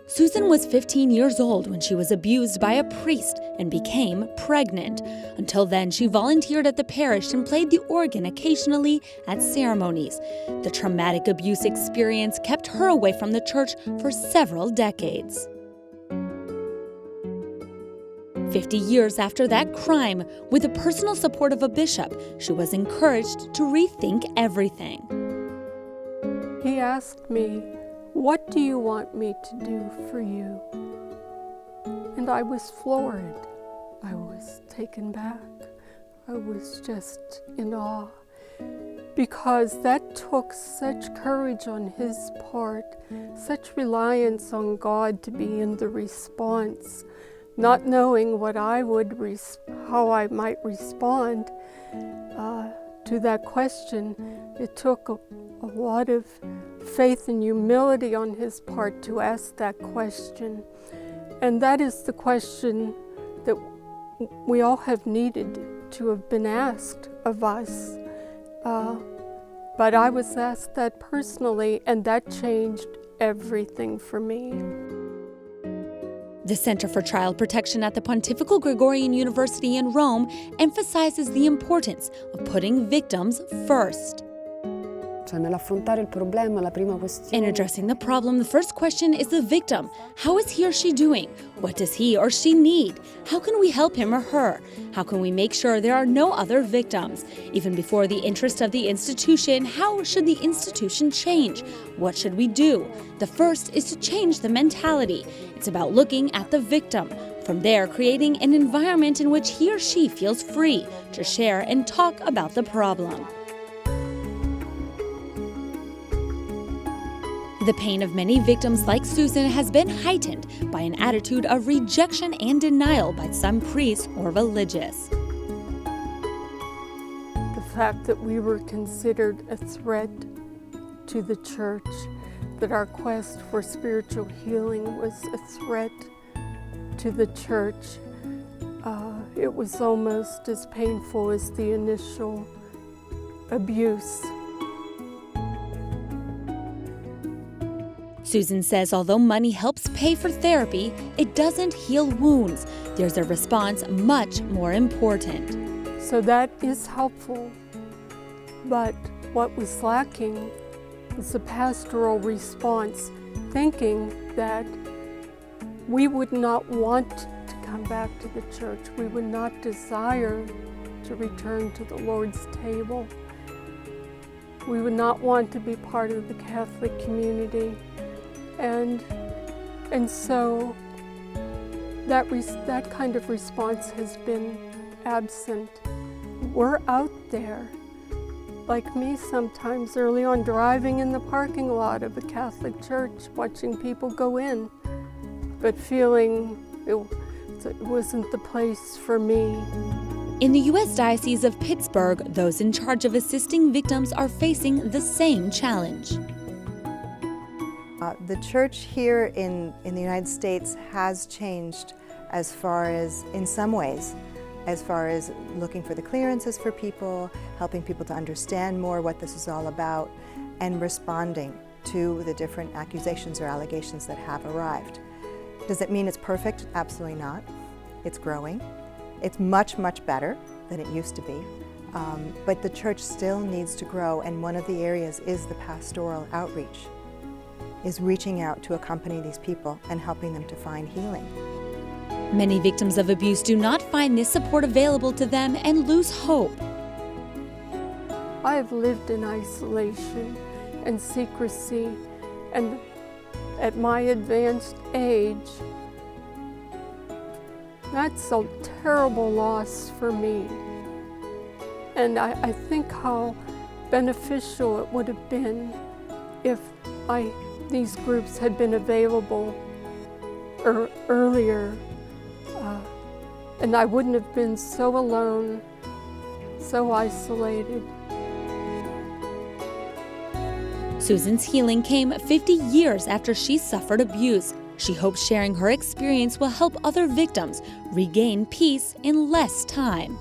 Susan was 15 years old when she was abused by a priest and became pregnant. Until then, she volunteered at the parish and played the organ occasionally at ceremonies. The traumatic abuse experience kept her away from the church for several decades. 50 years after that crime, with the personal support of a bishop, she was encouraged to rethink everything. He asked me, "What do you want me to do for you?" And I was floored. I was taken back. I was just in awe, because that took such courage on his part, such reliance on God to be in the response, not knowing what how I might respond to that question. It took a lot of faith and humility on his part to ask that question. And that is the question that we all have needed to have been asked of us. But I was asked that personally, and that changed everything for me. The Center for Child Protection at the Pontifical Gregorian University in Rome emphasizes the importance of putting victims first. In addressing the problem, the first question is the victim. How is he or she doing? What does he or she need? How can we help him or her? How can we make sure there are no other victims? Even before the interest of the institution, how should the institution change? What should we do? The first is to change the mentality. It's about looking at the victim. From there, creating an environment in which he or she feels free to share and talk about the problem. The pain of many victims like Susan has been heightened by an attitude of rejection and denial by some priests or religious. The fact that we were considered a threat to the church, that our quest for spiritual healing was a threat to the church, it was almost as painful as the initial abuse. Susan says although money helps pay for therapy, it doesn't heal wounds. There's a response much more important. So that is helpful, but what was lacking was a pastoral response, thinking that we would not want to come back to the church. We would not desire to return to the Lord's table. We would not want to be part of the Catholic community. And so that kind of response has been absent. We're out there, like me sometimes early on, driving in the parking lot of a Catholic church, watching people go in, but feeling it wasn't the place for me. In the U.S. Diocese of Pittsburgh, those in charge of assisting victims are facing the same challenge. The church here in the United States has changed as far as, in some ways, as far as looking for the clearances for people, helping people to understand more what this is all about, and responding to the different accusations or allegations that have arrived. Does it mean it's perfect? Absolutely not. It's growing. It's much, much better than it used to be. But the church still needs to grow, and one of the areas is the pastoral outreach, is reaching out to accompany these people and helping them to find healing. Many victims of abuse do not find this support available to them and lose hope. I have lived in isolation and secrecy, and at my advanced age, that's a terrible loss for me. And I think how beneficial it would have been if these groups had been available earlier, and I wouldn't have been so alone, so isolated. Susan's healing came 50 years after she suffered abuse. She hopes sharing her experience will help other victims regain peace in less time.